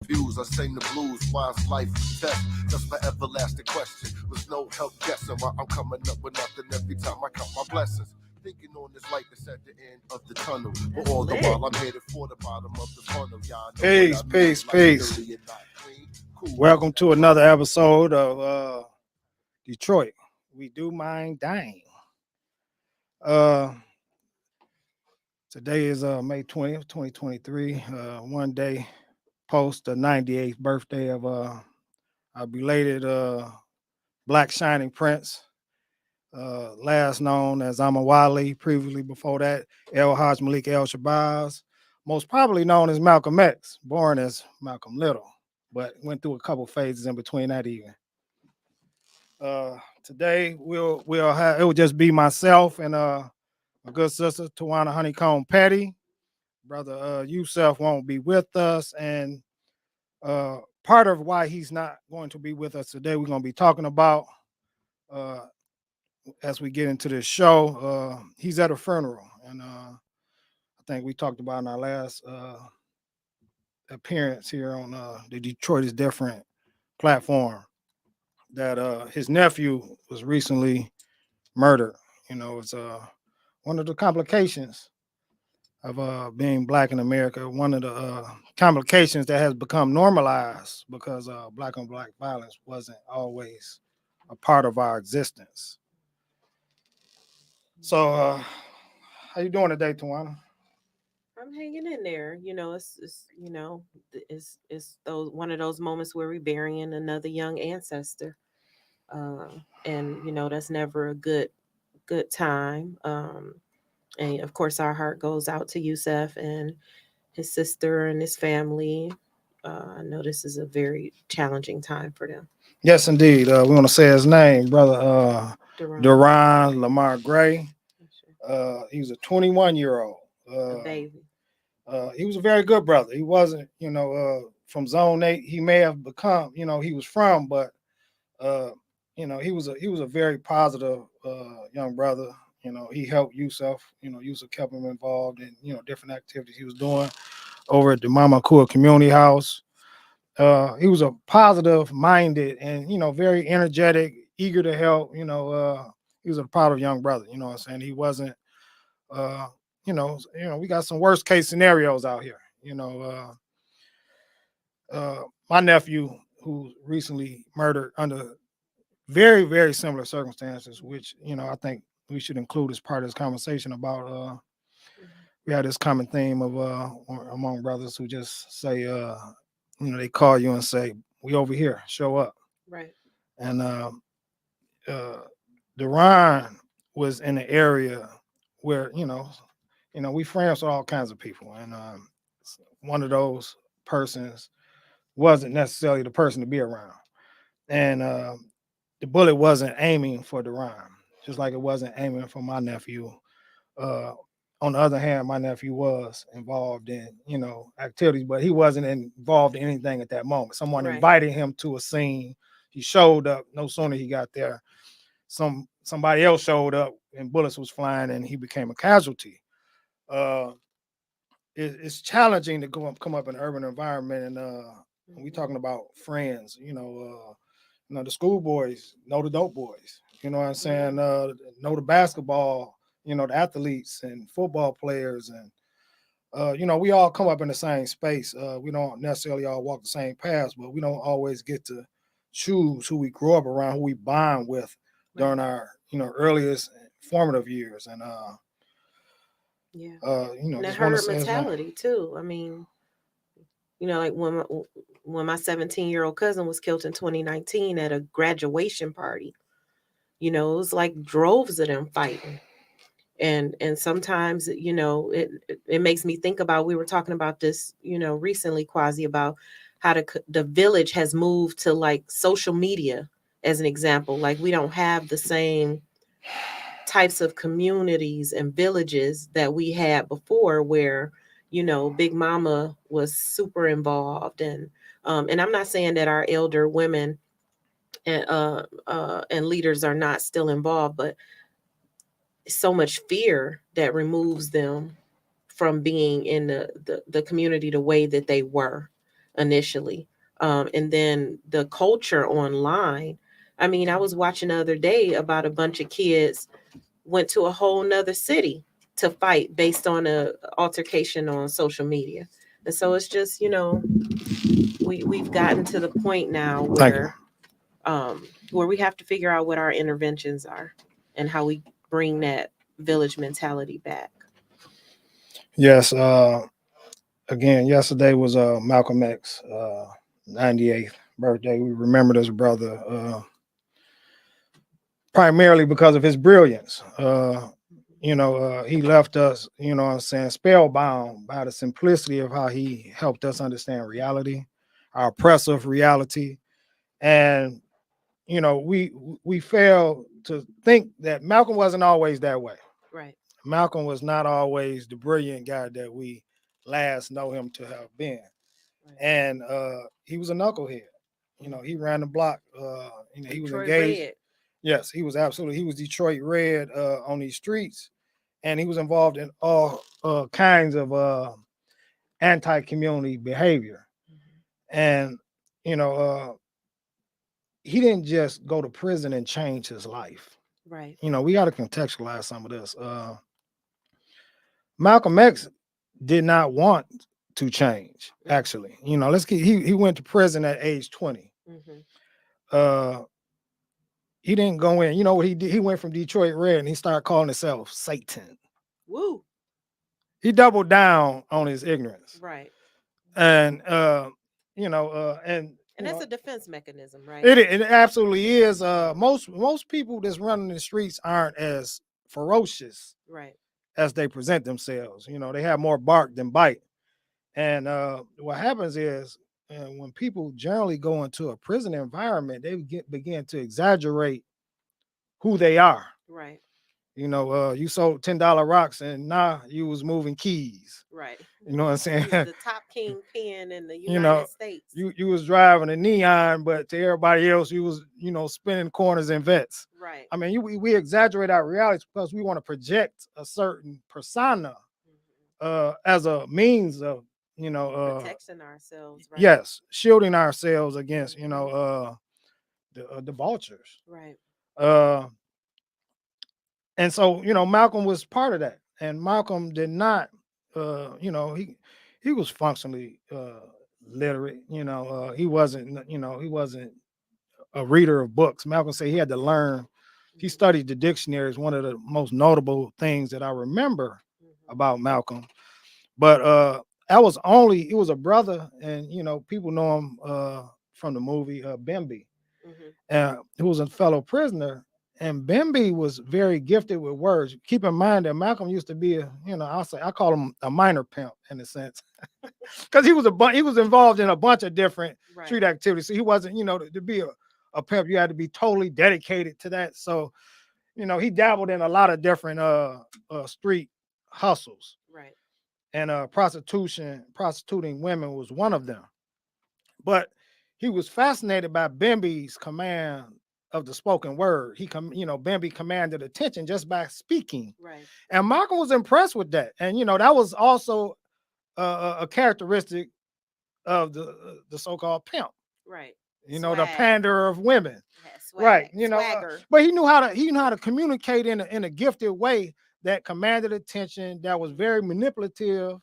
views. I sing the blues, why is life a test? That's my everlasting question. With no help guessing why I'm coming up with nothing every time I count my blessings. Thinking on this light that's at the end of the tunnel. But all the while I'm headed for the bottom of the funnel. Y'all know peace, what I mean. Peace, like peace. Cool. Welcome to another episode of Detroit. We do mind dying. Today is May 20th, 2023. One day post the 98th birthday of our belated Black Shining Prince, last known as Amawali, previously before that, El Haj Malik El Shabazz, most probably known as Malcolm X, born as Malcolm Little, but went through a couple phases in between that even. Today we'll have, it will just be myself and my good sister Tawana Honeycomb Petty. Brother Yusef won't be with us, and part of why he's not going to be with us today, we're going to be talking about as we get into this show. He's at a funeral, and I think we talked about in our last appearance here on the Detroit is Different platform that his nephew was recently murdered. You know, it's one of the complications of being Black in America, one of the complications that has become normalized because Black on Black violence wasn't always a part of our existence. So, how you doing today, Tawana? I'm hanging in there. It's those one of those moments where we're burying another young ancestor, uh, and that's never a good time. And of course, our heart goes out to Yusef and his sister and his family. I know this is a very challenging time for them. Yes, indeed. We want to say his name, brother Duran, Duran Lamar Gray. He was a 21-year-old. a baby. He was a very good brother. He wasn't, from Zone 8. He may have become, he was from, but he was a very positive young brother. He helped Yusuf. Yusuf kept him involved in, different activities he was doing over at the Mama Kua Community House. He was a positive-minded and, very energetic, eager to help. He was a positive young brother. You know what I'm saying? He wasn't, we got some worst case scenarios out here. My nephew, who recently murdered under very, very similar circumstances, which, I think we should include as part of this conversation about, we had this common theme of among brothers who just say, they call you and say, we over here, show up. Right. And Duran was in an area where, we friends with all kinds of people. And one of those persons wasn't necessarily the person to be around. And the bullet wasn't aiming for Duran, just like it wasn't aiming for my nephew. On the other hand, my nephew was involved in, activities, but he wasn't involved in anything at that moment. Someone invited him to a scene. He showed up. No sooner he got there, somebody else showed up and bullets was flying and he became a casualty. It's challenging to come up in an urban environment, and we talking about friends. The schoolboys know the dope boys. You know what I'm saying? Know the basketball. The athletes and football players, and we all come up in the same space. We don't necessarily all walk the same paths, but we don't always get to choose who we grow up around, who we bond with during our earliest formative years. And and that herd mentality too. I mean, like when my 17-year-old cousin was killed in 2019 at a graduation party, it was like droves of them fighting. And sometimes, it makes me think about, we were talking about this, recently, Quasi, about how the village has moved to like social media as an example. Like we don't have the same types of communities and villages that we had before, where Big Mama was super involved. And I'm not saying that our elder women and leaders are not still involved, but so much fear that removes them from being in the community the way that they were. initially. And then the culture online. I mean, I was watching the other day about a bunch of kids went to a whole nother city to fight based on a altercation on social media. And so it's just, we've gotten to the point now Thank you. where we have to figure out what our interventions are and how we bring that village mentality back. Yes. Again, yesterday was Malcolm X 98th birthday. We remembered his brother primarily because of his brilliance. He left us, what I'm saying, spellbound by the simplicity of how he helped us understand reality, our oppressive reality. And, we fail to think that Malcolm wasn't always that way. Right. Malcolm was not always the brilliant guy that we last know him to have been. Right. And he was a knucklehead. He ran the block. He was Detroit engaged. Red. Yes, he was Detroit Red on these streets, and he was involved in all kinds of anti-community behavior. And he didn't just go to prison and change his life. Right. We got to contextualize some of this. Malcolm X did not want to change. Actually, he went to prison at age 20. He didn't go in. You know what he did? He went from Detroit Red and he started calling himself Satan. Woo. He doubled down on his ignorance. Right. And and that's a defense mechanism, right? It absolutely is. Most people that's running the streets aren't as ferocious, right, as they present themselves. They have more bark than bite. And what happens is when people generally go into a prison environment, they begin to exaggerate who they are. Right. You sold $10 rocks and now you was moving keys. Right. You know what I'm saying? The top kingpin in the United States. You was driving a Neon, but to everybody else, you was, spinning corners and vets. Right. I mean, we exaggerate our realities because we want to project a certain persona as a means of, protecting ourselves. Right? Yes, shielding ourselves against, the vultures. Right. And so, Malcolm was part of that. And Malcolm did not, he was functionally literate. He wasn't a reader of books. Malcolm said he had to learn. He studied the dictionary. Is one of the most notable things that I remember about Malcolm. But it was a brother, and people know him from the movie Bemby, who was a fellow prisoner. And Bemby was very gifted with words. Keep in mind that Malcolm used to be I call him a minor pimp in a sense, because he was involved in a bunch of different street activities. So he wasn't, to be a pimp, you had to be totally dedicated to that. So, he dabbled in a lot of different street hustles. Right. And prostituting women was one of them. But he was fascinated by Bemby's command of the spoken word. Bemby commanded attention just by speaking. Right. And Malcolm was impressed with that. And that was also a characteristic of the so-called pimp. Right. The pander of women. Swag. Right. But he knew how to communicate in a gifted way that commanded attention, that was very manipulative,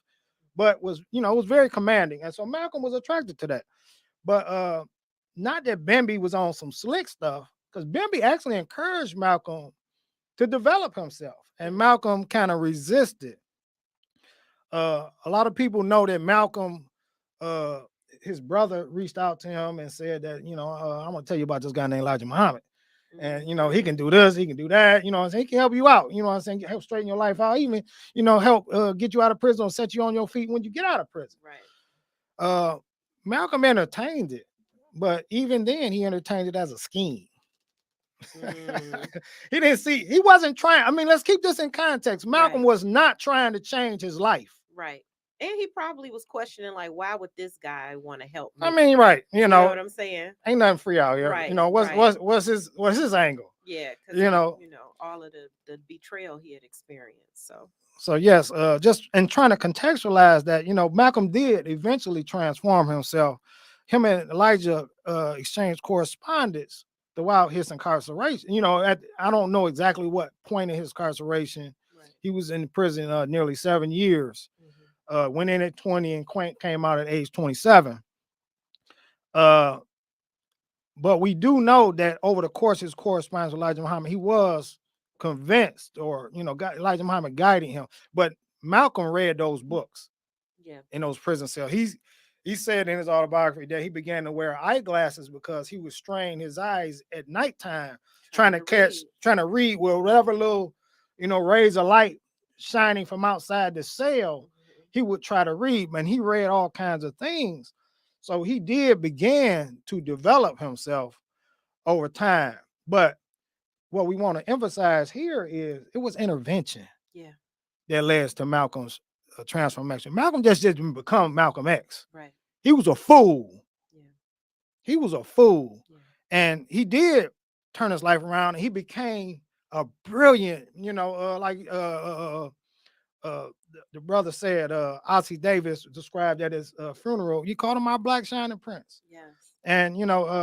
but was very commanding. And so Malcolm was attracted to that. But not that Bemby was on some slick stuff, because Bemby actually encouraged Malcolm to develop himself, and Malcolm kind of resisted. A lot of people know that Malcolm, his brother, reached out to him and said that, I'm going to tell you about this guy named Elijah Muhammad. And, he can do this, he can do that, he can help you out, help straighten your life out, even, help get you out of prison or set you on your feet when you get out of prison. Right. Malcolm entertained it, but even then he entertained it as a scheme. He wasn't trying. I mean, let's keep this in context. Malcolm was not trying to change his life. Right. And he probably was questioning, like, why would this guy want to help me? I mean, right. You know what I'm saying? Ain't nothing free out here. Right. What's his angle? Yeah. Because all of the betrayal he had experienced. So yes, just and trying to contextualize that, Malcolm did eventually transform himself. Him and Elijah exchanged correspondence throughout his incarceration. I don't know exactly what point in his incarceration. Right. He was in prison nearly 7 years. Went in at 20 and came out at age 27. Uh, but we do know that over the course of his correspondence with Elijah Muhammad, he was convinced, or Elijah Muhammad guiding him. But Malcolm read those books Yeah. in those prison cells. He said in his autobiography that he began to wear eyeglasses because he would strain his eyes at nighttime trying to read with whatever little, rays of light shining from outside the cell. He would try to read, and he read all kinds of things. So he did begin to develop himself over time. But what we want to emphasize here is it was intervention. Yeah. That led to Malcolm's transformation. Malcolm just didn't become Malcolm X. Right. He was a fool. Yeah. He was a fool. Yeah. And he did turn his life around. And he became a brilliant, the brother said, Ossie Davis described at his funeral, he called him our Black Shining Prince. Yes. And,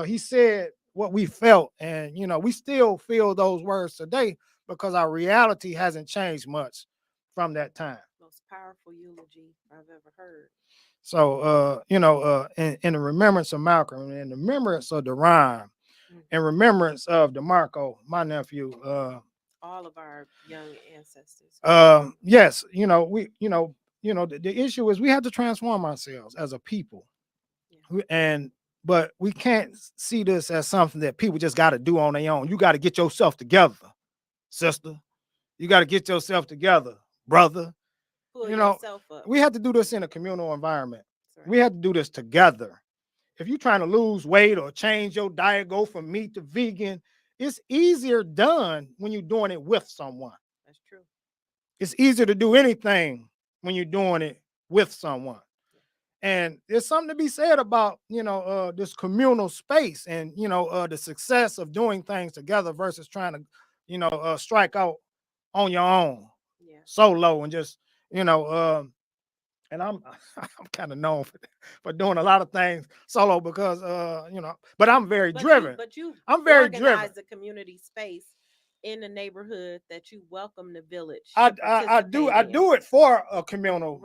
he said what we felt. And, we still feel those words today because our reality hasn't changed much from that time. Most powerful eulogy I've ever heard. So, in the remembrance of Malcolm, in the remembrance of Deron, in remembrance of DeMarco, my nephew, all of our young ancestors. Yes, the issue is we have to transform ourselves as a people. Yeah. But we can't see this as something that people just got to do on their own. You got to get yourself together, sister. You got to get yourself together, brother. Pull yourself up. We have to do this in a communal environment. Right. We have to do this together. If you're trying to lose weight or change your diet, go from meat to vegan, it's easier done when you're doing it with someone. That's true. It's easier to do anything when you're doing it with someone. And there's something to be said about, this communal space and, the success of doing things together versus trying to, strike out on your own, solo, and just, and I'm kind of known for doing a lot of things solo because, but I'm very driven. I'm very driven. Organize a community space in the neighborhood that you welcome the village. I do it for a communal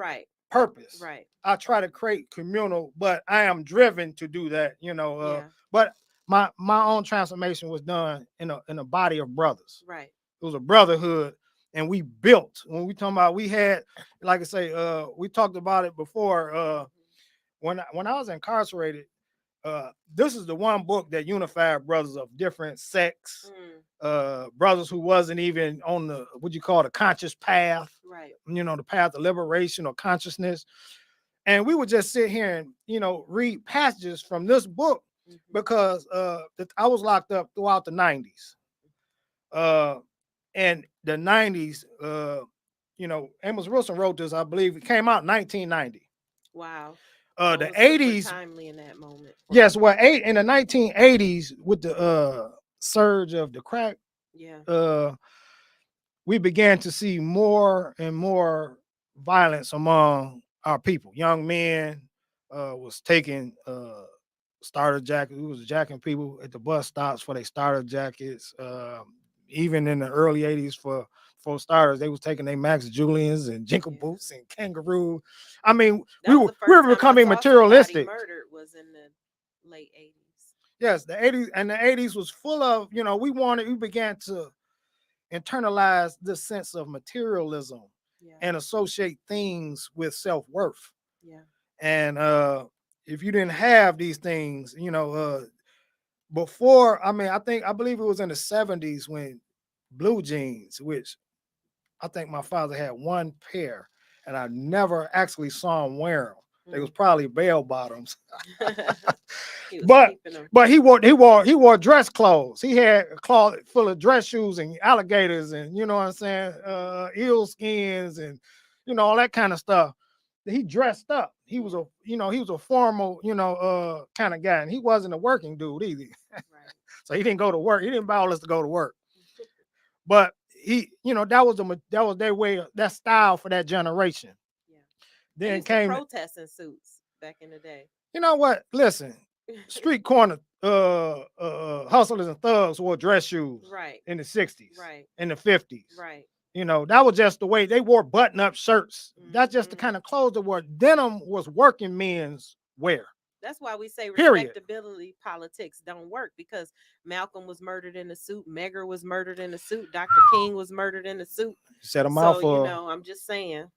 purpose. Right. I try to create communal, but I am driven to do that, but my own transformation was done in a body of brothers. Right. It was a brotherhood, and we built. When we talking about, we had, like I say, we talked about it before. When I was incarcerated, this is the one book that unified brothers of different sects, brothers who wasn't even on the, what you call, the conscious path, right? The path of liberation or consciousness. And we would just sit here and, read passages from this book because I was locked up throughout the 90s. And the 90s, Amos Wilson wrote this, I believe it came out in 1990. Wow. The 80s, timely in that moment. Yes, well, in the 1980s with the surge of the crack, we began to see more and more violence among our people. Young men was taking starter jackets. We was jacking people at the bus stops for their starter jackets. Even in the early 80s for starters, they was taking their Max Julians and Jinkle boots and Kangaroo. I mean, we were becoming materialistic. Murdered was in the late 80s. Yes, the 80s, and the 80s was full of, we began to internalize this sense of materialism and associate things with self-worth. Yeah. And if you didn't have these things, before, I believe it was in the 70s when blue jeans, which I think my father had one pair, and I never actually saw him wear them. They was probably bell bottoms. but he wore dress clothes. He had a closet full of dress shoes and alligators and eel skins and all that kind of stuff. He dressed up. He was a formal, kind of guy, and he wasn't a working dude either. Right. So he didn't go to work. He didn't buy all this to go to work. But that was their way, that style for that generation. Yeah. They used to Came protest in suits back in the day. You know what? Listen, street corner hustlers and thugs wore dress shoes Right. in the 60s, Right. in the 50s. Right. That was just the way they wore button-up shirts. That's just the Mhm. kind of clothes they wore. Denim was working men's wear. That's why we say Period. respectability politics don't work, because Malcolm was murdered in a suit, Medgar was murdered in a suit, Dr. King was murdered in a suit. Set them So, out for. I'm just saying.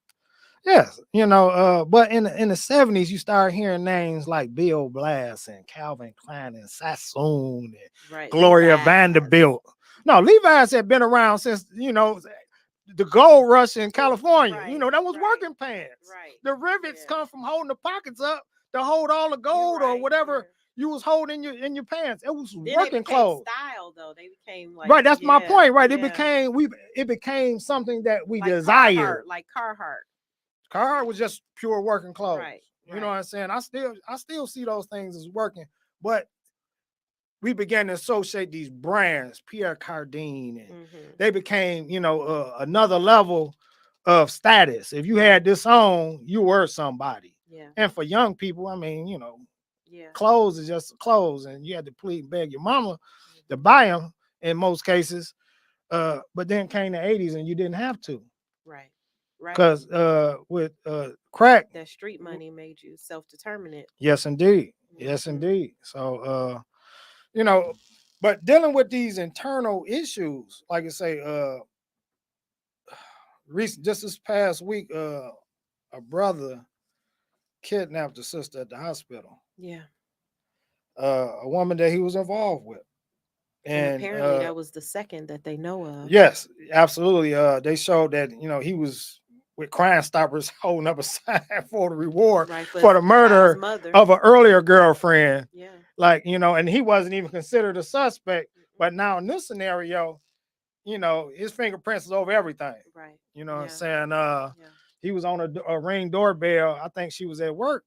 Yes, but in the 70s, you start hearing names like Bill Blass and Calvin Klein and Sassoon and Right. Gloria Levi's. Vanderbilt. No, Levi's had been around since the gold rush in California. Right, That was right, working pants. Right. The rivets Yeah. come from holding the pockets up to hold all the You're gold or right, whatever yeah. you was holding in your pants. It was Then they working became clothes. style, though. They became like, Right, that's my point. Right, yeah. it became something that we Like desired. Carhartt, like Carhartt. Carhartt was just pure working clothes. Right. You know what I'm saying? I still see those things as working, but we began to associate these brands, Pierre Cardin, and they became, another level of status. If you had this on, you were somebody. Yeah. And for young people, I mean, Yeah. clothes is just clothes, and you had to plead and beg your mama to buy them in most cases. But then came the 80s, and you didn't have to. Right. Right. Because with crack, that street money made you self-determinate. Yes, indeed. Yes, indeed. So, but dealing with these internal issues, like I say, just this past week, a brother kidnapped a sister at the hospital. Yeah. A woman that he was involved with. And apparently that was the second that they know of. Yes, absolutely. They showed that, he was with Crime Stoppers holding up a sign for the reward for the murder of an earlier girlfriend. Yeah. And he wasn't even considered a suspect. But now in this scenario, his fingerprints is over everything. Right. You know what I'm saying? He was on a Ring doorbell. I think she was at work,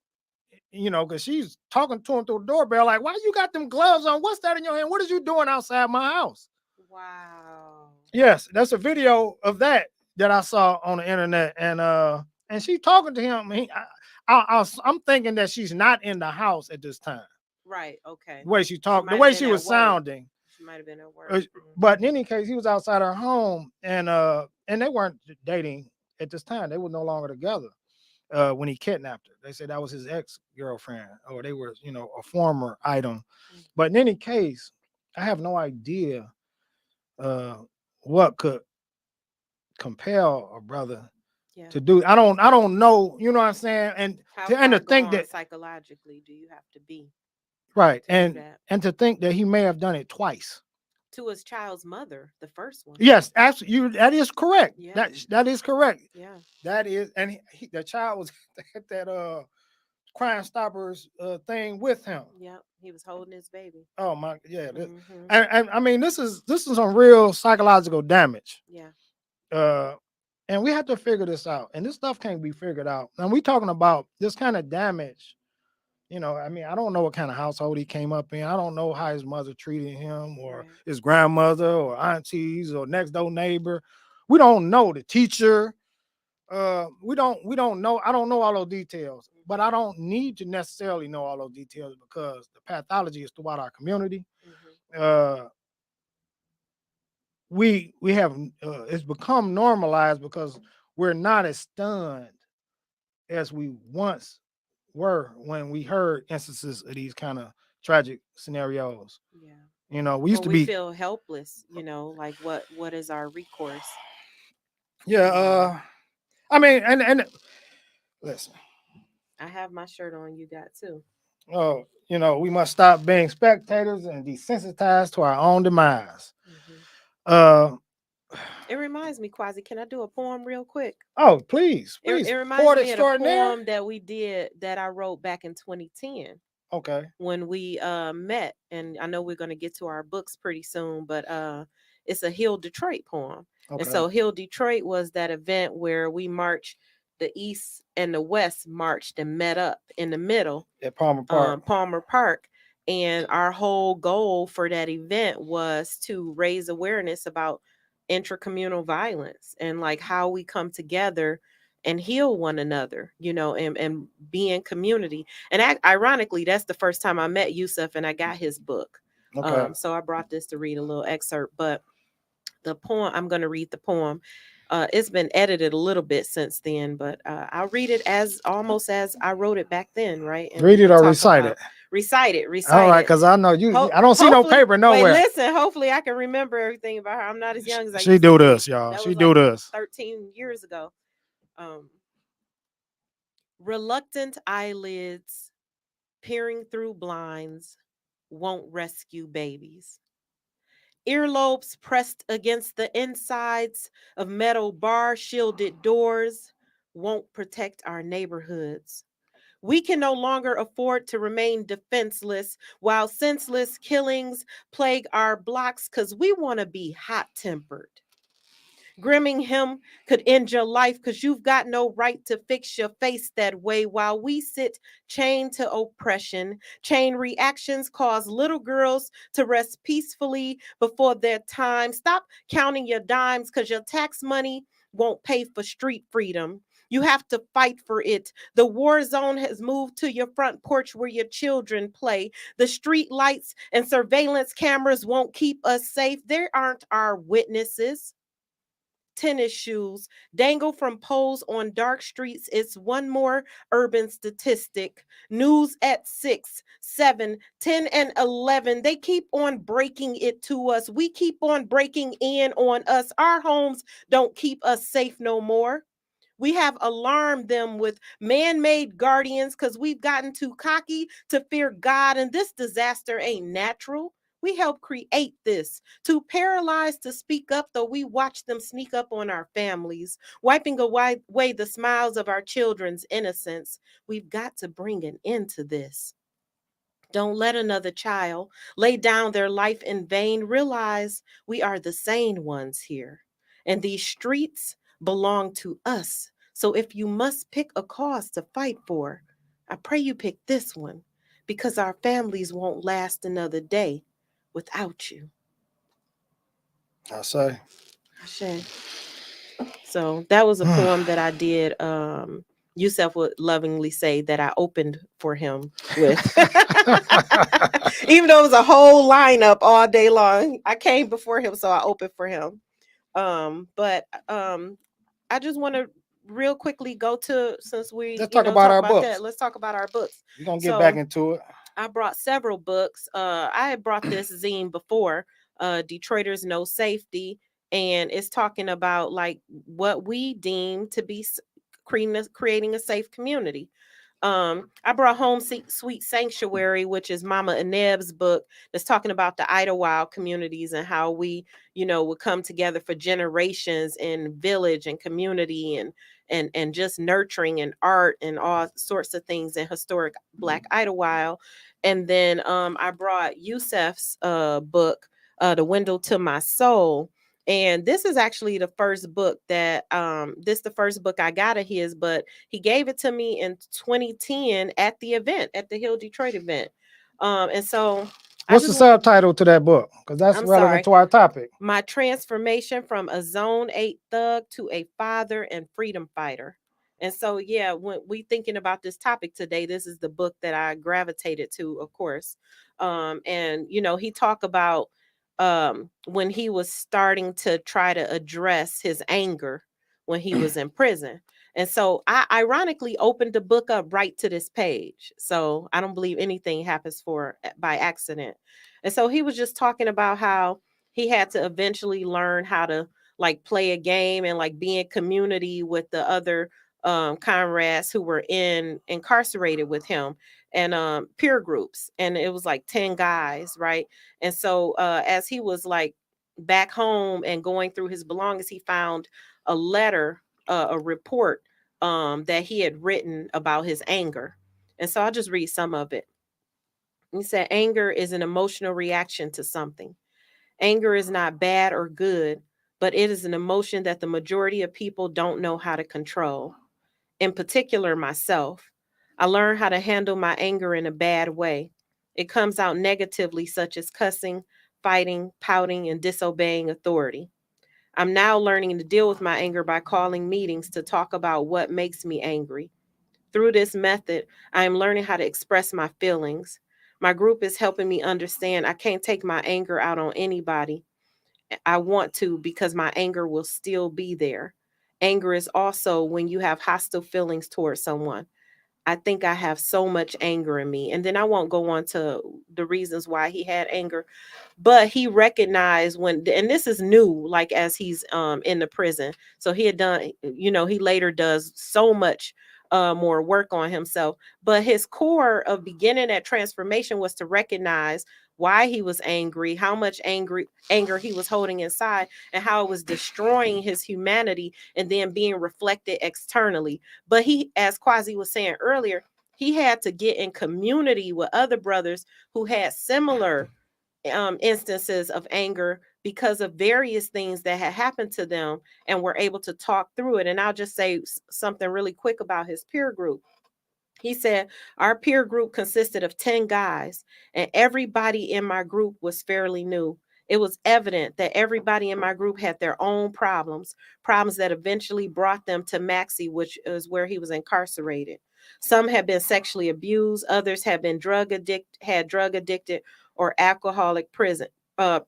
because she's talking to him through the doorbell, like, why you got them gloves on? What's that in your hand? What are you doing outside my house? Wow. Yes, that's a video of that I saw on the internet. And she talking to him. I'm thinking that she's not in the house at this time. Right. Okay. The way she talked, the way she was sounding. She might have been at work. But in any case, he was outside her home, and they weren't dating at this time. They were no longer together when he kidnapped her. They said that was his ex-girlfriend, or they were, a former item. But in any case, I have no idea what could compel a brother to do. I don't know, you know what I'm saying? And to think that psychologically do you have to be right, and to think that he may have done it twice to his child's mother, the first one. Yes, absolutely. That is correct. Yeah. That is correct. Yeah, that is. And the child was at that Crime Stoppers thing with him. Yep, he was holding his baby. Oh my, yeah. And I mean, this is some real psychological damage. Yeah. And we have to figure this out. And this stuff can't be figured out. And we talking about this kind of damage. I mean, I don't know what kind of household he came up in. I don't know how his mother treated him, or his grandmother, or aunties, or next door neighbor. We don't know the teacher. We don't know. I don't know all those details, but I don't need to necessarily know all those details, because the pathology is throughout our community. We have it's become normalized because we're not as stunned as we once were when we heard instances of these kind of tragic scenarios. Yeah. We used to be feel helpless, like what is our recourse? Yeah. I mean, and listen, I have my shirt on, you got too. Oh, we must stop being spectators and desensitized to our own demise. It reminds me, Quasi, can I do a poem real quick? Oh, please. It reminds me of a poem that we did that I wrote back in 2010. Okay. When we met, and I know we're going to get to our books pretty soon, but it's a Heal Detroit poem. Okay. And so Heal Detroit was that event where we marched, the East and the West marched and met up in the middle at Palmer Park. And our whole goal for that event was to raise awareness about intracommunal violence and like how we come together and heal one another, and be in community. And ironically, that's the first time I met Yusuf and I got his book. Okay. So I brought this to read a little excerpt, but the poem, I'm going to read the poem. It's been edited a little bit since then, but I'll read it as almost as I wrote it back then, right? And Read we it can or talk recite about it. Recite it, All recite right, it. because I know I don't see no Hopefully- paper Wait, nowhere. listen, hopefully I can remember everything about her. I'm not as young as I She used do to be. this, y'all. That She was do like this. 13 years ago. Reluctant eyelids peering through blinds won't rescue babies. Earlobes pressed against the insides of metal bar shielded doors won't protect our neighborhoods. We can no longer afford to remain defenseless while senseless killings plague our blocks because we want to be hot tempered. Grimming him could end your life because you've got no right to fix your face that way while we sit chained to oppression. Chain reactions cause little girls to rest peacefully before their time. Stop counting your dimes because your tax money won't pay for street freedom. You have to fight for it. The war zone has moved to your front porch where your children play. The street lights and surveillance cameras won't keep us safe. They aren't our witnesses. Tennis shoes dangle from poles on dark streets. It's one more urban statistic. News at 6, 7, 10, and 11. They keep on breaking it to us. We keep on breaking in on us. Our homes don't keep us safe no more. We have alarmed them with man made guardians because we've gotten too cocky to fear God, and this disaster ain't natural. We help create this. Too paralyzed to speak up, though we watch them sneak up on our families, wiping away the smiles of our children's innocence. We've got to bring an end to this. Don't let another child lay down their life in vain. Realize we are the sane ones here. And these streets belong to us. So if you must pick a cause to fight for, I pray you pick this one because our families won't last another day without you. I say. Ashe. So that was a poem that I did. Yusuf would lovingly say that I opened for him with. Even though it was a whole lineup all day long, I came before him, so I opened for him. But I just want to real quickly go to, since we Let's talk about our books. that, let's talk about our books. We're gonna get back into it. I brought several books. I had brought this zine before, Detroiters Know Safety, and it's talking about like what we deem to be creating a safe community. I brought Home Sweet Sanctuary, which is Mama Aneb's book that's talking about the Idlewild communities and how we, would come together for generations in village and community and just nurturing and art and all sorts of things in historic Black Idlewild. And then I brought Yusuf's book, The Window to My Soul. And this is actually the first book that the first book I got of his, but he gave it to me in 2010 at the event, at the Hill Detroit event. And so what's the subtitle to that book? Because that's relevant to our topic. My Transformation from a Zone 8 Thug to a Father and Freedom Fighter. And so, yeah, when we thinking about this topic today, this is the book that I gravitated to, of course. And, he talked about when he was starting to try to address his anger when he was in prison. And so I ironically opened the book up right to this page. So I don't believe anything happens by accident. And so he was just talking about how he had to eventually learn how to like play a game and like be in community with the other comrades who were incarcerated with him, and peer groups. And it was like 10 guys, right? And so as he was like back home and going through his belongings, he found a letter, a report that he had written about his anger. And so I'll just read some of it. He said, anger is an emotional reaction to something. Anger is not bad or good, but it is an emotion that the majority of people don't know how to control. In particular, myself. I learned how to handle my anger in a bad way. It comes out negatively, such as cussing, fighting, pouting, and disobeying authority. I'm now learning to deal with my anger by calling meetings to talk about what makes me angry. Through this method, I am learning how to express my feelings. My group is helping me understand I can't take my anger out on anybody. I want to because my anger will still be there. Anger is also when you have hostile feelings towards someone. I think I have so much anger in me. And then I won't go on to the reasons why he had anger, but he recognized when, and this is new, like as he's in the prison. So he had done, he later does so much more work on himself. But his core of beginning that transformation was to recognize why he was angry, how much anger he was holding inside, and how it was destroying his humanity and then being reflected externally. But he, as Quasi was saying earlier, he had to get in community with other brothers who had similar instances of anger because of various things that had happened to them, and were able to talk through it. And I'll just say something really quick about his peer group. He said, our peer group consisted of 10 guys, and everybody in my group was fairly new. It was evident that everybody in my group had their own problems that eventually brought them to Maxie, which is where he was incarcerated. Some had been sexually abused, others had been drug addicted or alcoholic prison. Or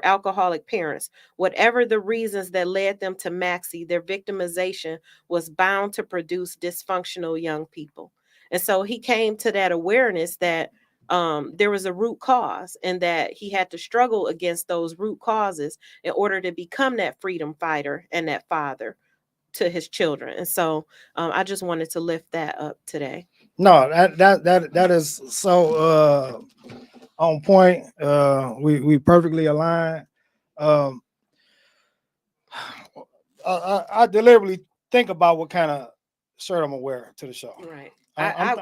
alcoholic parents. Whatever the reasons that led them to Maxie, their victimization was bound to produce dysfunctional young people. And so he came to that awareness that there was a root cause, and that he had to struggle against those root causes in order to become that freedom fighter and that father to his children. And so I just wanted to lift that up today. No, that is so on point. We perfectly aligned. Um, I deliberately think about what kind of shirt I'm gonna wear to the show. Right. I'm,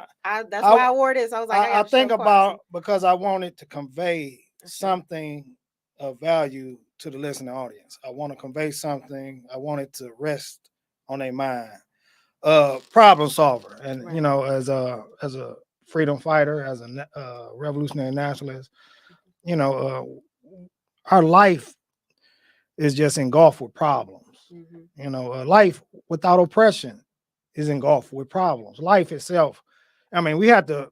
That's why I wore this. I was like, I I got to think show Quasi. about, because I wanted to convey Okay. something of value to the listening audience. I want to convey something. I want it to rest on their mind. Problem solver, and Right. as a freedom fighter, as a revolutionary nationalist, our life is just engulfed with problems. Life without oppression is engulfed with problems. Life itself, I mean, we have to,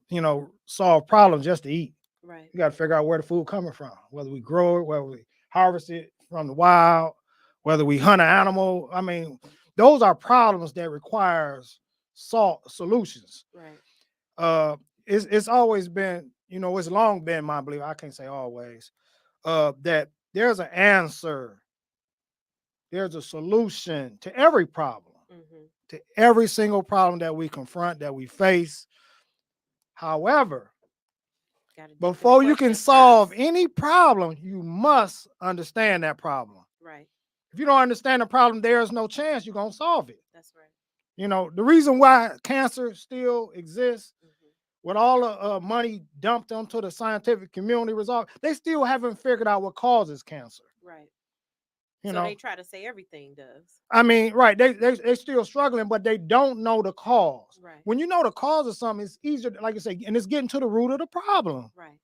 solve problems just to eat. Right. We got to figure out where the food coming from, whether we grow it, whether we harvest it from the wild, whether we hunt an animal. I mean, those are problems that requires solutions. Right. It's always been, it's long been my belief. I can't say always, that there's an answer, there's a solution to every problem, to every single problem that we confront, that we face. However, before you can solve any problem, you must understand that problem. Right. If you don't understand the problem, there's no chance you're gonna solve it. That's right. The reason why cancer still exists, with all the money dumped onto the scientific community resolve, they still haven't figured out what causes cancer. Right. So they try to say everything does. I mean, right? They still struggling, but they don't know the cause. Right. When you know the cause of something, it's easier, like you say, and it's getting to the root of the problem. Right.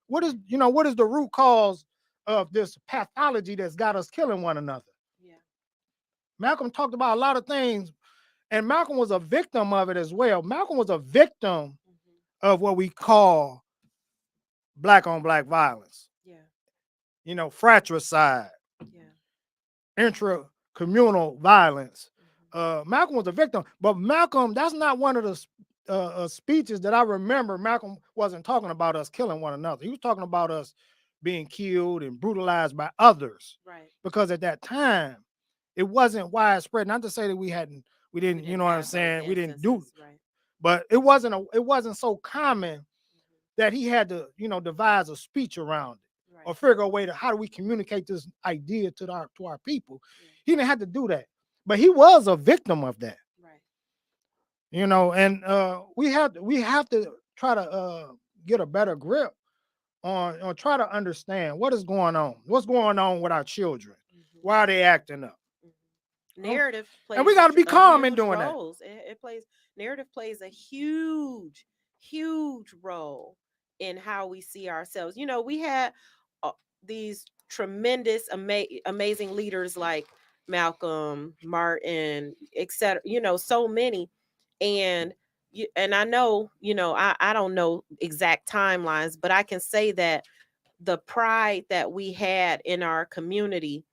What is the root cause of this pathology that's got us killing one another? Yeah. Malcolm talked about a lot of things, and Malcolm was a victim of it as well. Malcolm was a victim of what we call black on black violence. Yeah. Fratricide. Yeah. Intra-communal violence. Malcolm was a victim, but Malcolm, that's not one of the speeches that I remember. Malcolm wasn't talking about us killing one another. He was talking about us being killed and brutalized by others. Right. Because at that time, it wasn't widespread. Not to say that we didn't, you know what I'm saying? We didn't do it. Right. But it wasn't so common that he had to, devise a speech around it, or figure a way to, how do we communicate this idea to our people. He didn't have to do that, but he was a victim of that. Right. And we have to try to get a better grip on try to understand what's going on with our children. Why are they acting up? Narrative plays, and we got to be calm in doing roles. It plays, narrative plays a huge role in how we see ourselves. We had these tremendous, amazing leaders like Malcolm, Martin, etc. So many. And and I know, I don't know exact timelines, but I can say that the pride that we had in our community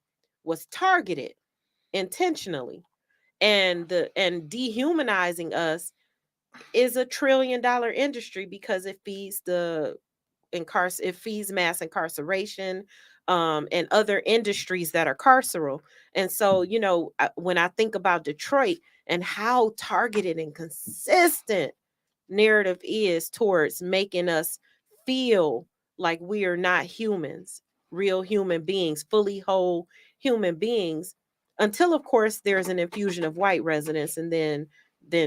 was targeted intentionally, and dehumanizing us is a $1 trillion industry because it feeds it feeds mass incarceration, and other industries that are carceral. And so, when I think about Detroit and how targeted and consistent narrative is towards making us feel like we are not humans, real human beings, fully whole human beings, until of course there's an infusion of white residents, and then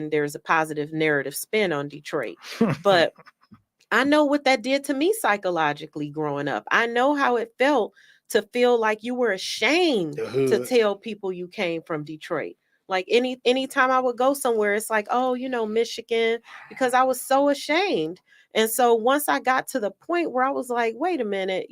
there's a positive narrative spin on Detroit. But I know what that did to me psychologically growing up. I know how it felt to feel like you were ashamed The to hood. tell people you came from Detroit. Like anytime I would go somewhere, it's like, oh, Michigan, because I was so ashamed. And so once I got to the point where I was like, wait a minute,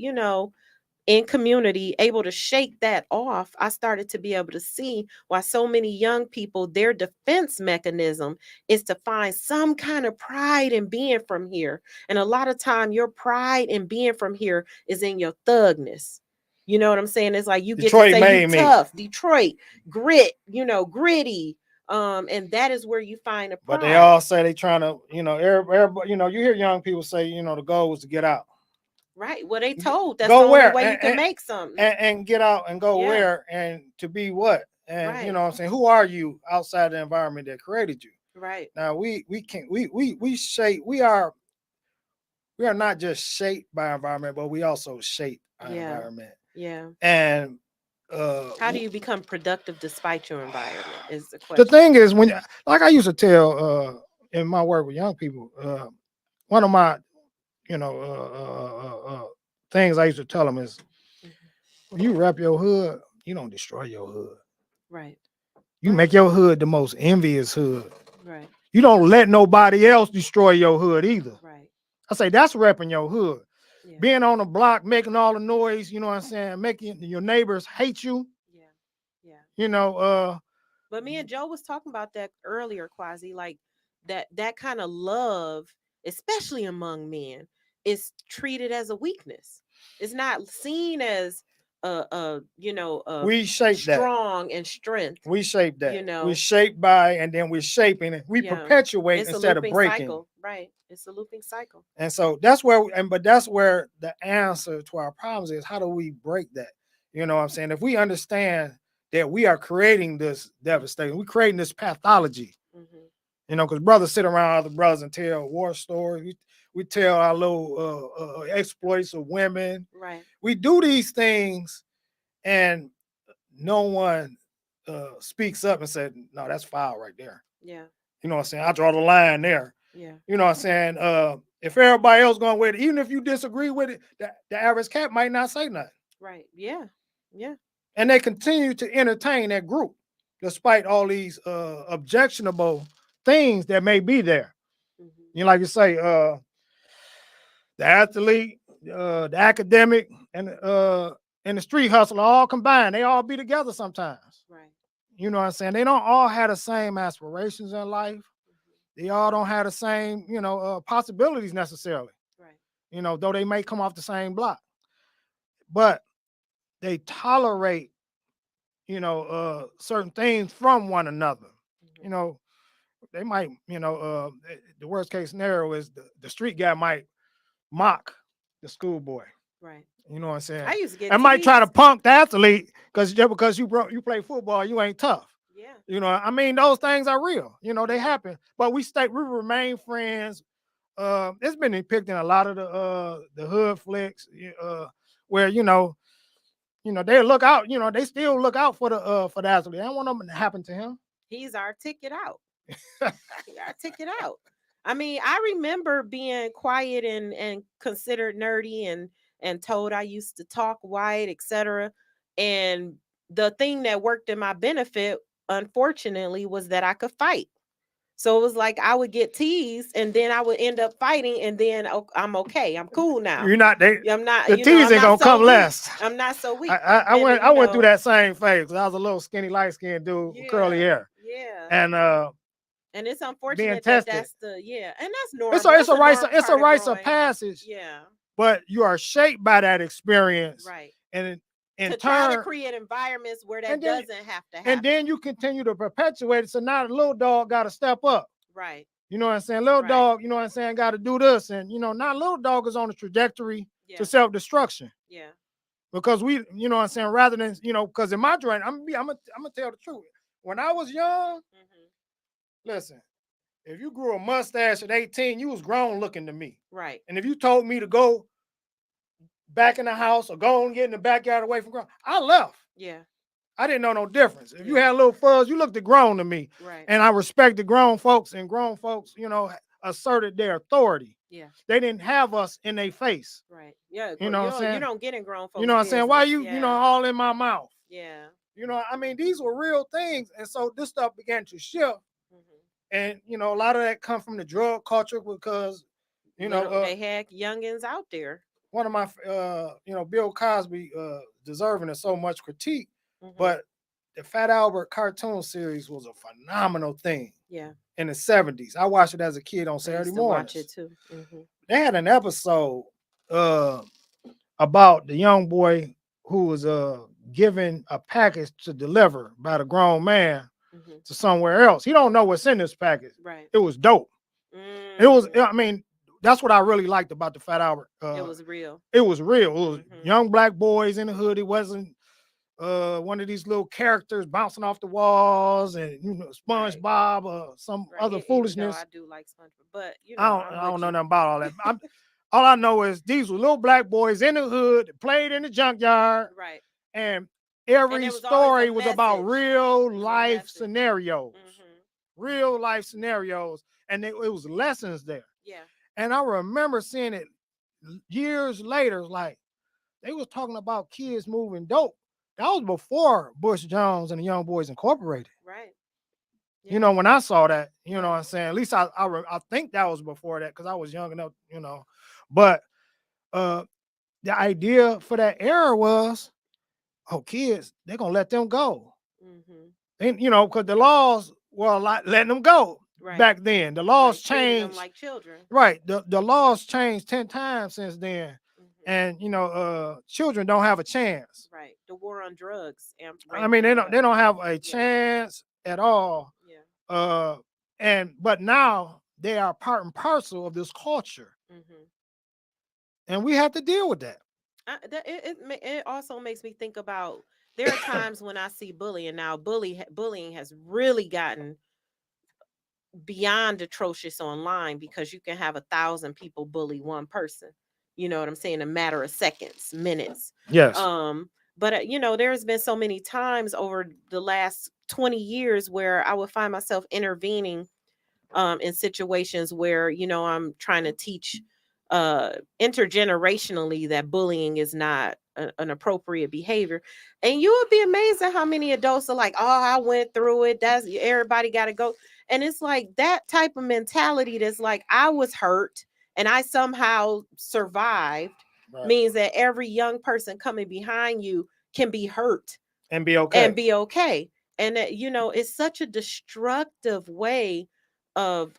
in community, able to shake that off, I started to be able to see why so many young people, their defense mechanism is to find some kind of pride in being from here. And a lot of time, your pride in being from here is in your thugness. You know what I'm saying? It's like you get to Detroit say made you me. tough, Detroit, grit, gritty. And that is where you find a pride. But they all say they trying to, everybody, you hear young people say, the goal was to get out. Right. Well, they told that's Go the only where? way you can make something. And get out and go Yeah. where and to be what? And Right. you know what I'm saying? Who are you outside the environment that created you? Right. Now we can we shape we are not just shaped by environment, but we also shape our environment. Yeah. And how do you become productive despite your environment is the question. the thing is, when like I used to tell in my work with young people, one of my things I used to tell them is, when you rep your hood, you don't destroy your hood. Right. You make your hood the most envious hood. Right. You don't let nobody else destroy your hood either. Right. I say that's repping your hood. Yeah. Being on the block, making all the noise, you know what I'm saying, making your neighbors hate you. Yeah. Yeah. But me and Mm-hmm. Joe was talking about that earlier, Quasi, like that kind of love, especially among men, is treated as a weakness. It's not seen as we shape strong that. And strength. We shape that. You know, we shape by, and then we're shaping it. We perpetuate it's instead of breaking. Cycle. Right. It's a looping cycle. And so that's where, but that's where the answer to our problems is. How do we break that? You know what I'm saying? If we understand that we are creating this devastation, we're creating this pathology. Mm-hmm. Because brothers sit around other brothers and tell war stories. We tell our little exploits of women. Right. We do these things, and no one speaks up and said, "No, that's foul right there." Yeah. You know what I'm saying? I draw the line there. Yeah. You know what I'm saying? If everybody else going with it, even if you disagree with it, the average cat might not say nothing. Right. Yeah. Yeah. And they continue to entertain that group, despite all these objectionable things that may be there. Mm-hmm. Like you say, the athlete, the academic, and the street hustler all combined. They all be together sometimes. Right. You know what I'm saying? They don't all have the same aspirations in life. Mm-hmm. They all don't have the same, possibilities necessarily. Right. Though they may come off the same block. But they tolerate, certain things from one another. Mm-hmm. They might, the worst case scenario is the street guy might mock the schoolboy. Right. You know what I'm saying? I used to get. I might try to punk the athlete because you play football, you ain't tough. Yeah. I mean, those things are real. They happen. But we remain friends. It's been depicted in a lot of the hood flicks, where they look out. They still look out for the athlete. I don't want nothing to happen to him. He's our ticket out. Our ticket out. I mean, I remember being quiet and considered nerdy and told I used to talk white, etc. And the thing that worked in my benefit, unfortunately, was that I could fight. So it was like I would get teased and then I would end up fighting and then I'm okay. I'm cool now. You're not they. I'm not, The you know, I'm teasing not gonna so come weak. less. I'm not so weak. I And, went you I went through know, that same phase because I was a little skinny, light skinned dude with curly yeah, hair, yeah. and And it's being unfortunate that tested. that's the, yeah, and that's normal. It's That's a a rites normal it's a part of rites of growing. passage, Yeah, but you are shaped by that experience, right. and in To try to turn, create environments where that and then doesn't have to and happen. then you continue to perpetuate it. So now the little dog got to step up. Right, You know what I'm saying? Little right. dog, you know what I'm saying, got to do this, and now little dog is on a trajectory Yeah, to self destruction. yeah, Because we, you know what I'm saying, rather than, because in my journey, I'm gonna tell the truth. When I was young, hmm, listen, if you grew a mustache at 18, you was grown looking to me. right. And if you told me to go back in the house or go and get in the backyard away from grown, I left. Yeah, I didn't know no difference. If you yeah, had little fuzz, you looked grown to me. right. And I respected grown folks, and grown folks, asserted their authority. Yeah, They didn't have us in their face. right. Yeah, You know what I'm you saying? don't get in grown You folks' know what I'm saying? Why business. you Yeah, all in my mouth? yeah. I mean, these were real things. And so this stuff began to shift. Hmm. And, a lot of that come from the drug culture because, They had youngins out there. one of my, Bill Cosby, deserving of so much critique, Hmm. but the Fat Albert cartoon series was a phenomenal thing Yeah, in the 70s. I watched it as a kid on I Saturday used to watch mornings. it too. Hmm. They had an episode about the young boy who was given a package to deliver by the grown man Hmm. to somewhere else. He don't know what's in this package. Right. It was dope. It was, I mean, that's what I really liked about the Fat Albert. It was real. It was real. It was Mhm. young black boys in the hood. It wasn't one of these little characters bouncing off the walls and Right. SpongeBob or some Right. other Even though foolishness. I do like SpongeBob, but I I'm don't with know you. nothing about all that. All I know is these were little black boys in the hood that played in the junkyard, Right. and And every there was always story a was about message. real There was a life message. scenarios, Hmm. real life scenarios, and it was lessons there. Yeah. And I remember seeing it years later, like they was talking about kids moving dope. That was before Bush Jones and the Young Boys Incorporated. Right. Yeah. When I saw that, you know Right. what I'm saying? At least I think that was before that because I was young enough, But the idea for that era was, oh, kids, they're gonna let them go. Hmm. And because the laws were a lot letting them go Right. back then. The Right. laws Treating them changed. like children. Right. The laws changed 10 times since then. Hmm. And children don't have a chance. Right. The war on drugs. I mean, they don't have a Yeah. chance at all. Yeah. But now they are part and parcel of this culture, Hmm. and we have to deal with that. It also makes me think about, there are times when I see bullying. Now, bullying has really gotten beyond atrocious online, because you can have 1,000 people bully one person. You know what I'm saying? A matter of seconds, minutes. Yes. But there's been so many times over the last 20 years where I would find myself intervening in situations where I'm trying to teach intergenerationally that bullying is not an appropriate behavior. And you would be amazed at how many adults are like, oh, I went through it, that's everybody got to go. And it's like that type of mentality that's like, I was hurt and I somehow survived, Right. means that every young person coming behind you can be hurt And be okay. And that, it's such a destructive way of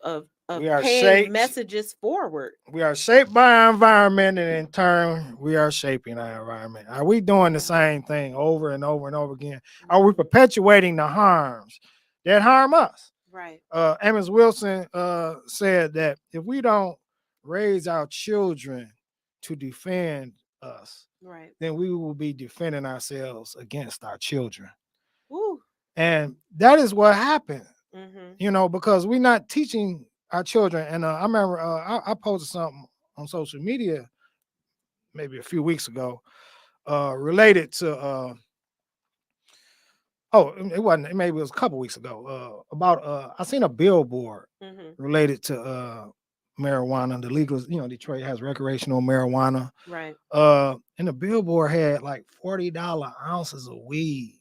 We are paying shaped. messages forward. We are shaped by our environment, and in turn, we are shaping our environment. Are we doing the same thing over and over and over again? Are we perpetuating the harms that harm us? Right. Amos Wilson said that if we don't raise our children to defend us, Right. then we will be defending ourselves against our children. Ooh. And that is what happened, Mm-hmm. because we're not teaching our children. And I remember I posted something on social media maybe a few weeks ago related to it wasn't, maybe it was a couple weeks ago, about I seen a billboard Mm-hmm. related to marijuana, the legal, Detroit has recreational marijuana. Right. And the billboard had like $40 ounces of weed.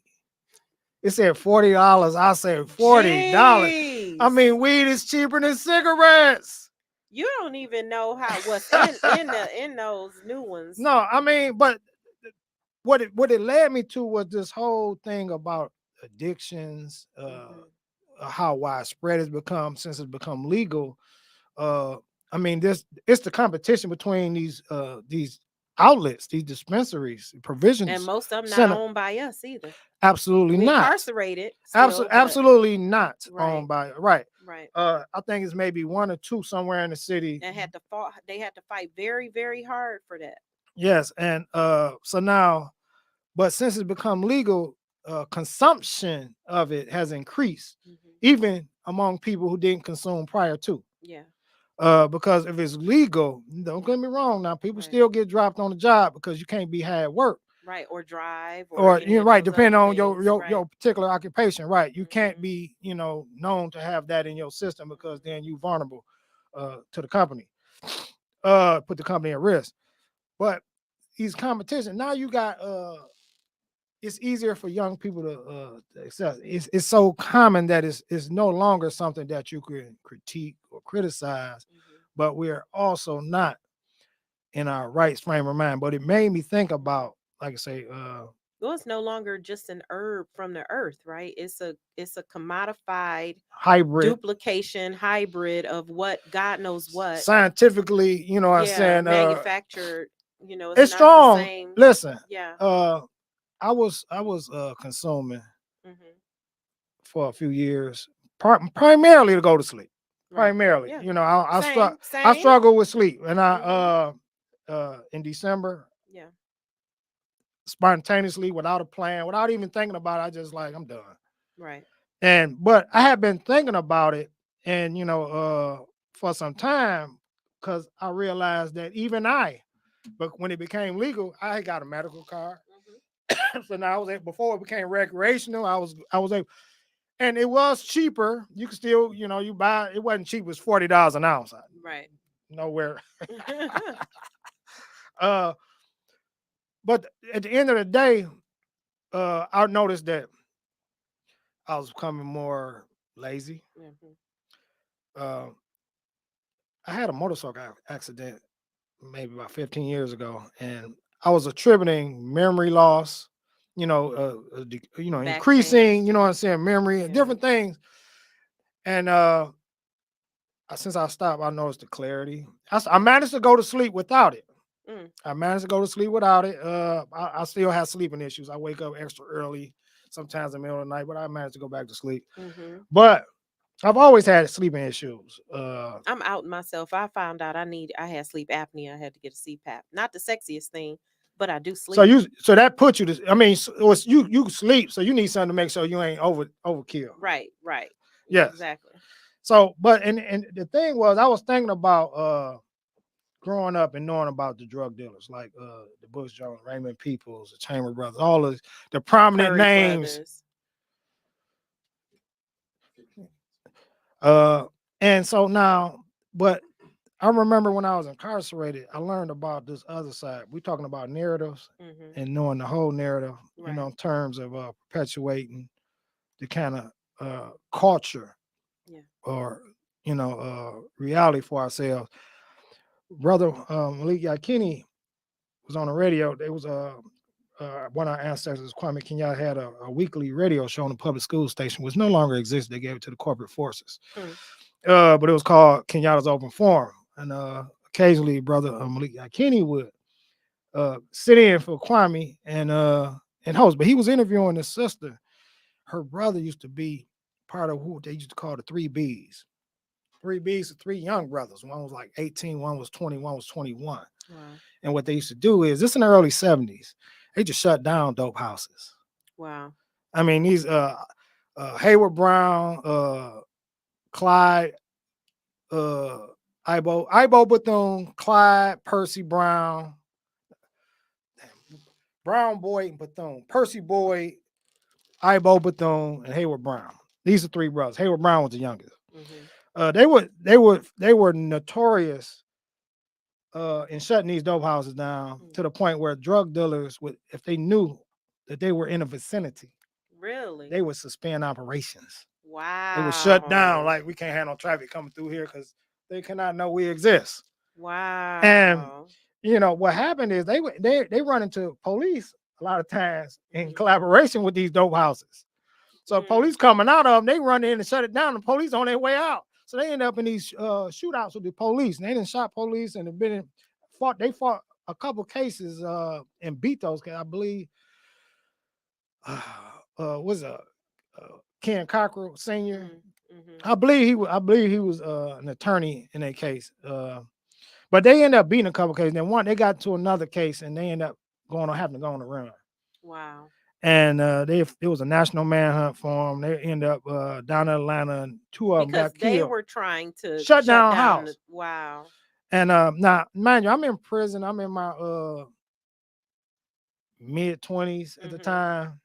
It said $40. I said $40. I mean, weed is cheaper than cigarettes. You don't even know what's in those new ones. No, I mean, but what it led me to was this whole thing about addictions, how widespread it's become since it's become legal. I mean, it's the competition between these outlets, these dispensaries, provisions, and most of them not owned by us either. Absolutely we not. Incarcerated. Still, absolutely not owned right. by right. Right. I think it's maybe one or two somewhere in the city. And they had to fight very, very hard for that. Yes, and so now, but since it's become legal, consumption of it has increased, even among people who didn't consume prior to. Yeah. Because if it's legal, don't get me wrong. Now people still get dropped on the job because you can't be hard at work. Right, or drive, or you're right, depending on things, your particular occupation. Right, you can't be known to have that in your system because then you vulnerable to the company, put the company at risk. But these competition now you got it's easier for young people to accept. It's so common that it's no longer something that you can critique or criticize, but we're also not in our right frame of mind. But it made me think about, like I say, well, it's no longer just an herb from the earth, right? It's a commodified duplication hybrid of what God knows what scientifically, I'm saying, manufactured. It's strong. Listen, I was consuming for a few years, primarily to go to sleep. Right. Primarily, I struggle with sleep, and I in December, spontaneously, without a plan, without even thinking about it, I just like, I'm done. Right. But I have been thinking about it, and for some time, because I realized that even but when it became legal, I got a medical card. So now I was able, before it became recreational, I was able, and it was cheaper. You could still, you buy, it wasn't cheap, it was $40 an ounce. Right. Nowhere. But at the end of the day, I noticed that I was becoming more lazy. I had a motorcycle accident maybe about 15 years ago, and I was attributing memory loss, increasing, what I'm saying, memory and different things. And since I stopped, I noticed the clarity. I managed to go to sleep without it. I managed to go to sleep without it. I still have sleeping issues. I wake up extra early, sometimes in the middle of the night, but I managed to go back to sleep. But I've always had sleeping issues. I'm out myself. I found out I had sleep apnea. I had to get a CPAP. Not the sexiest thing, but I do sleep. So that puts you to. I mean, you sleep, so you need something to make sure you ain't overkill. Right. Yes. Exactly. So, but and the thing was, I was thinking about growing up and knowing about the drug dealers like the Bush Jones, Raymond Peoples, the Chamber Brothers, all of the prominent Curry names. And so now, but I remember when I was incarcerated, I learned about this other side. We're talking about narratives and knowing the whole narrative, in terms of perpetuating the kind of culture or reality for ourselves. Brother Malik Yakini was on the radio. It was one of our ancestors, Kwame Kenyatta, had a weekly radio show on the public school station, which no longer exists. They gave it to the corporate forces. But it was called Kenyatta's Open Forum. And occasionally Brother Malik Yakini would sit in for Kwame and host. But he was interviewing his sister. Her brother used to be part of who they used to call the 3Bs. 3Bs are three young brothers. One was like 18, one was 20, one was 21. Wow. And what they used to do is, this in the early 70s, they just shut down dope houses. Wow. I mean, these Hayward Brown, Clyde, Ibo Bethune, Clyde, Percy Brown, Brown Boyd and Bethune, Percy Boyd, Ibo Bethune, and Hayward Brown. These are three brothers. Hayward Brown was the youngest. They were notorious in shutting these dope houses down to the point where drug dealers would, if they knew that they were in a vicinity, really, they would suspend operations. It was shut down. Wow. Like, we can't have no traffic coming through here because they cannot know we exist. And Wow. what happened is they run into police a lot of times in Mhm. collaboration with these dope houses. So Mm. police coming out of them, they run in and shut it down. The police on their way out. So they end up in these shootouts with the police. And they didn't shot police and have been fought. They fought a couple cases and beat those. I believe was Ken Cockrell Sr. Mhm. I believe he was an attorney in that case. But they ended up beating a couple cases. Then they got to another case and they ended up having to go on the run. Wow. And it was a national manhunt for them. They ended up down in Atlanta, and 2 of them Because got they killed. were trying to Shut down the house. wow. And now, mind you, I'm in prison. I'm in my mid-20s at the Mhm. time.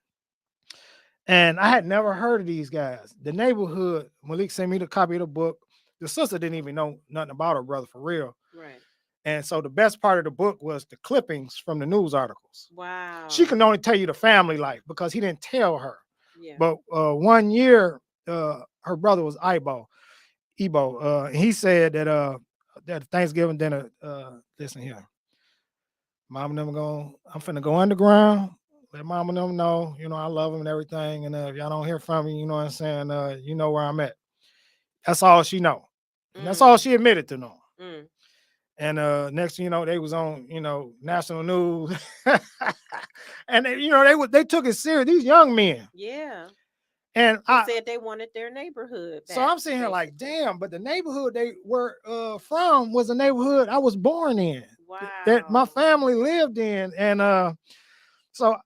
And I had never heard of these guys. The neighborhood, Malik sent me the copy of the book. The sister didn't even know nothing about her brother for real. Right. And so the best part of the book was the clippings from the news articles. Wow. She can only tell you the family life because he didn't tell her. Yeah. But 1 year, her brother was Ebo. He said that Thanksgiving dinner, listen here, Mama and them I'm finna go underground. Let Mama and them know, I love them and everything. And if y'all don't hear from me, you know what I'm saying, you know where I'm at. That's all she know. And that's all she admitted to know. Mm. And next thing you know, they was on, national news. And they took it serious. These young men. Yeah. And They said they wanted their neighborhood back. So I'm sitting here like, damn, but the neighborhood they were from was a neighborhood I was born in. Wow. That my family lived in. And so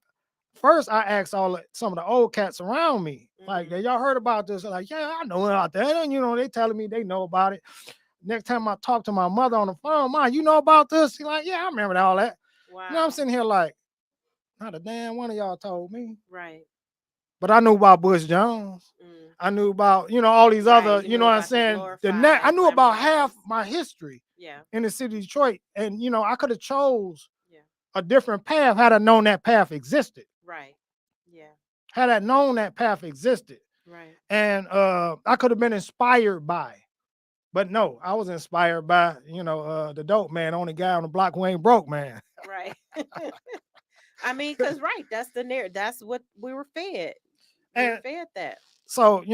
first I asked some of the old cats around me, like, y'all heard about this? They're like, yeah, I know about that. And they telling me they know about it. Next time I talk to my mother on the phone, Ma, you know about this? She's like, yeah, I remember all that. Wow. I'm sitting here like, not a damn one of y'all told me. Right. But I knew about Bush Jones. I knew about, all these other, you know what I'm saying? I knew about half my history in the city of Detroit. And, I could have chose a different path had I known that path existed. Right. Yeah. Had I known that path existed. Right. And I could have been inspired by. But no, I was inspired by, the dope man, only guy on the block who ain't broke, man. Right. I mean, because that's the narrative. That's what we were fed. We were fed that. So,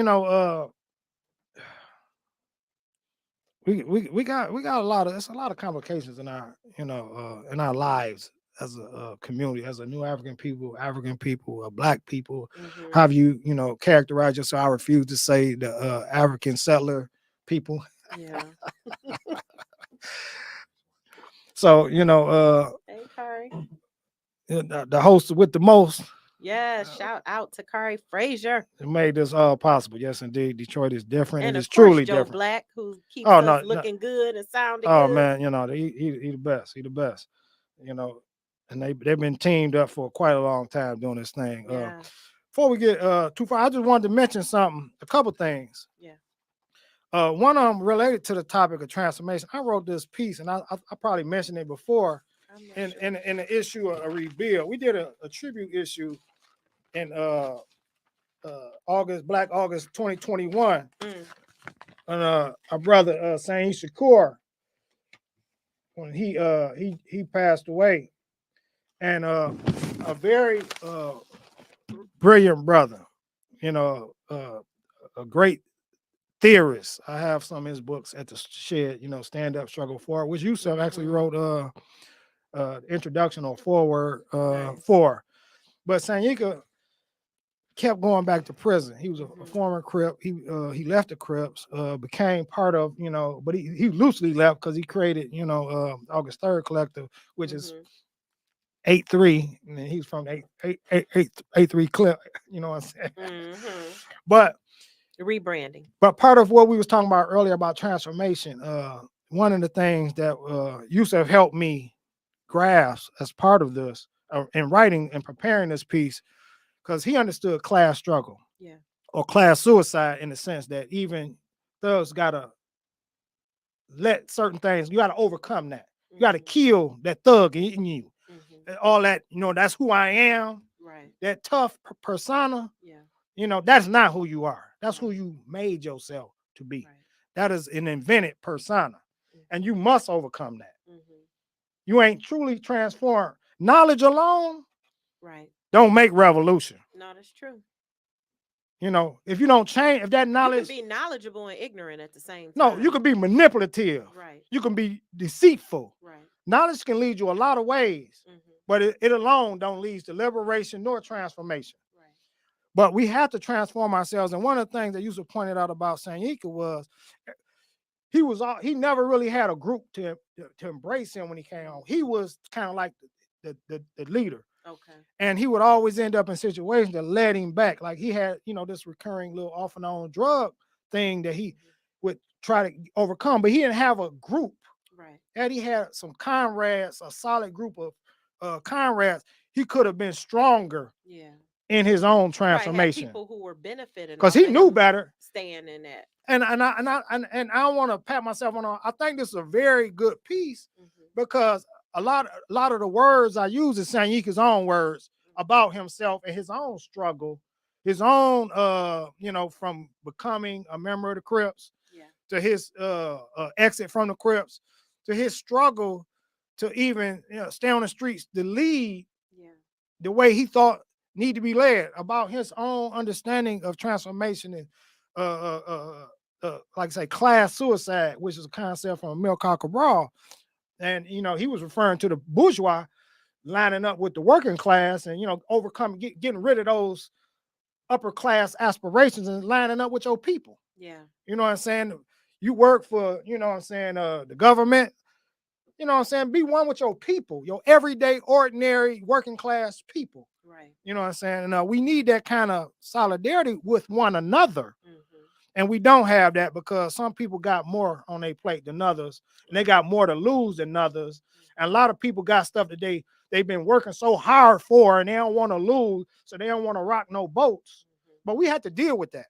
we got a lot of complications in our, in our lives as a community, as a new African people, Black people. How have you, characterize yourself? I refuse to say the African settler people. Yeah. So, hey, Kari. The host with the most. Yeah, shout out to Kari Frazier. It made this all possible. Yes, indeed. Detroit is different. And it is course, truly Joe different. Black, who keeps us looking good and sounding good. Oh, man, he the best. He the best. And they've been teamed up for quite a long time doing this thing. Yeah. Before we get too far, I just wanted to mention a couple things. Yeah. One of them related to the topic of transformation. I wrote this piece, and I probably mentioned it before in the issue of Rebuild. We did a tribute issue in Black August 2021. And our brother Saeed Shakur, when he passed away, and a very brilliant brother, a great theorist. I have some of his books at the shed, Stand Up, Struggle Forward, which you actually wrote introduction or forward for. But Sanyika kept going back to prison. He was a former Crip. He left the Crips, became part of, but he loosely left because he created, August 3rd Collective, which is 8-3. And he's from 8-3 Clip, you know what I'm saying? But rebranding. But part of what we was talking about earlier about transformation, one of the things that Yusuf helped me grasp as part of this in writing and preparing this piece, because he understood class struggle, or class suicide, in the sense that even thugs gotta let certain things, you gotta overcome that. You gotta kill that thug in you. All that, that's who I am. Right. That tough persona. Yeah. That's not who you are. That's who Right. you made yourself to be. Right. That is an invented persona. And you must overcome that. Mm-hmm. You ain't truly transformed. Knowledge alone Right. don't make revolution. No, that's true. You know, if you don't change, if that You can knowledge, be knowledgeable and ignorant at the same no, you time. can be manipulative. Right. You can be deceitful. Right. Knowledge can lead you a lot of ways, Mm-hmm. but it alone don't lead to liberation nor transformation. Right. But we have to transform ourselves. And one of the things that Yusuf pointed out about Sanyika was he never really had a group to embrace him when he came on. He was kind of like the leader. Okay. And he would always end up in situations that led him back. Like he had, this recurring little off and on drug thing that he would try to overcome, but he didn't have a group. Right. Had he had some comrades, a solid group of comrades, he could have been stronger Yeah. in his own Right. Had transformation people who were benefiting because off he of knew him better. staying in that. And I don't want to pat myself on. I think this is a very good piece because a lot of the words I use is Sanyika's own words about himself and his own struggle, his own from becoming a member of the Crips to his exit from the Crips to his struggle to even stay on the streets to lead the way he thought need to be led, about his own understanding of transformation and like I say, class suicide, which is a concept from Amilcar Cabral. And he was referring to the bourgeois lining up with the working class and overcoming, getting rid of those upper class aspirations and lining up with your people. Yeah. You know what I'm saying? You work for, the government. You know what I'm saying? Be one with your people, your everyday, ordinary, working class people. Right. You know what I'm saying? And we need that kind of solidarity with one another. And we don't have that because some people got more on their plate than others, and they got more to lose than others. And a lot of people got stuff that they've been working so hard for, and they don't want to lose, so they don't want to rock no boats. But we have to deal with that.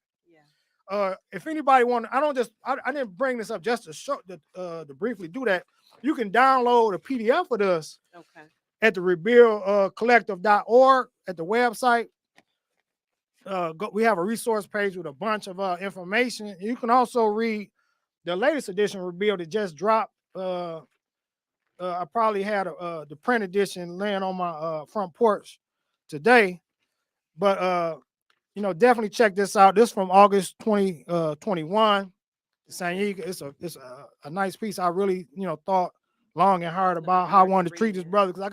Yeah. If anybody want, I didn't bring this up just to show to briefly do that. You can download a PDF of this at the rebuildcollective.org at the website. We have a resource page with a bunch of information. You can also read the latest edition of Rebuild that just dropped. I probably had the print edition laying on my front porch today, but definitely check this out. This from August 2021. Sanyika, it's a nice piece. I really thought long and hard about how I wanted to treat this brother because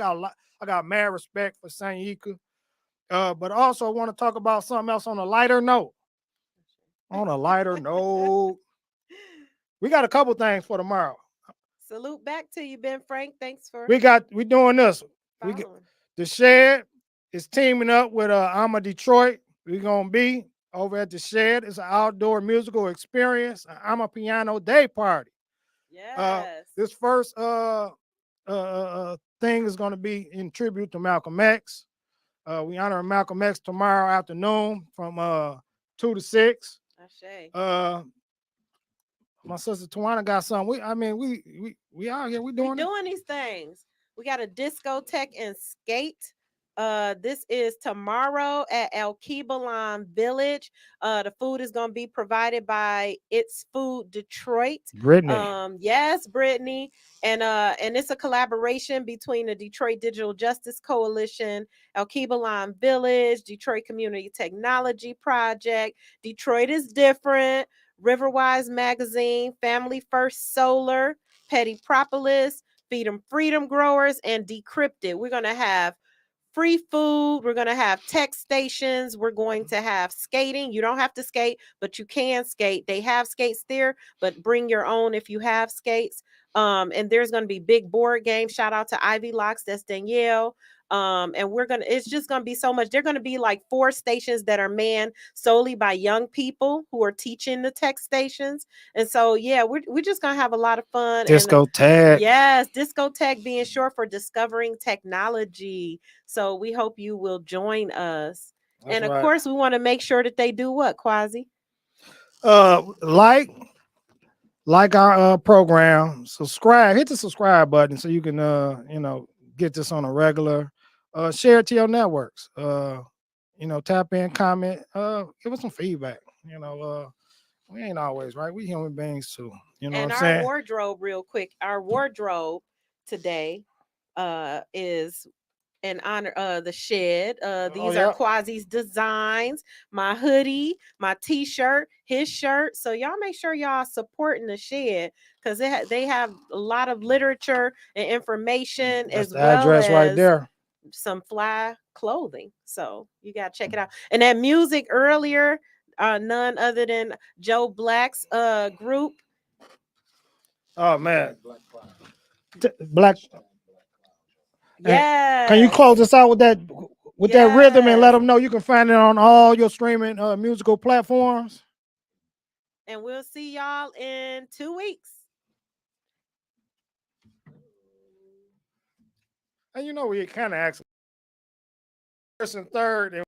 I got mad respect for Sanyika. But also I want to talk about something else on a lighter note. On a lighter note, we got a couple things for tomorrow. Salute back to you, Ben Frank. Thanks for we doing this. The Shed is teaming up with I'm a Detroit. We're gonna be over at the Shed. It's an outdoor musical experience. I'm a Piano Day party. Yes. This first thing is gonna be in tribute to Malcolm X. We honor Malcolm X tomorrow afternoon from 2 to 6. My sister Tawana got something. We out here. We doing these things. We got a discotheque and skate. This is tomorrow at El Kebalan Village. The food is going to be provided by It's Food Detroit. Brittany. Yes, Brittany. And it's a collaboration between the Detroit Digital Justice Coalition, El Kebalan Village, Detroit Community Technology Project, Detroit is Different, Riverwise Magazine, Family First Solar, Petty Propolis, Feed 'em Freedom Growers, and Decrypted. We're going to have free food. We're going to have tech stations. We're going to have skating. You don't have to skate, but you can skate. They have skates there, but bring your own if you have skates. And there's going to be big board games. Shout out to Ivy Locks. That's Danielle. And it's just going to be so much. They're going to be like 4 stations that are manned solely by young people who are teaching the tech stations. And so, yeah, we're just going to have a lot of fun. Discotheque. Yes, discotheque being short for discovering technology. So we hope you will join us. That's and of course, we want to make sure that they do what, Quasi? Like our program, subscribe, hit the subscribe button so you can get this on a regular. Share it to your networks. Tap in, comment, give us some feedback. You know, we ain't always right. We human beings too. You know And what I'm our saying? wardrobe, real quick, our wardrobe today is in honor of the shed. Oh These are yeah. Quasi's designs, my hoodie, my t-shirt, his shirt. So y'all make sure y'all supporting the shed because they have a lot of literature and information That's as the well address right as there. some fly clothing. So you gotta check it out. And that music earlier, none other than Joe Black's group. Oh man. Black. And can you Yes. close us out with that rhythm and let Yes. them know you can find it on all your streaming musical platforms? And we'll see y'all in 2 weeks. And you know we kind of asked first and third. And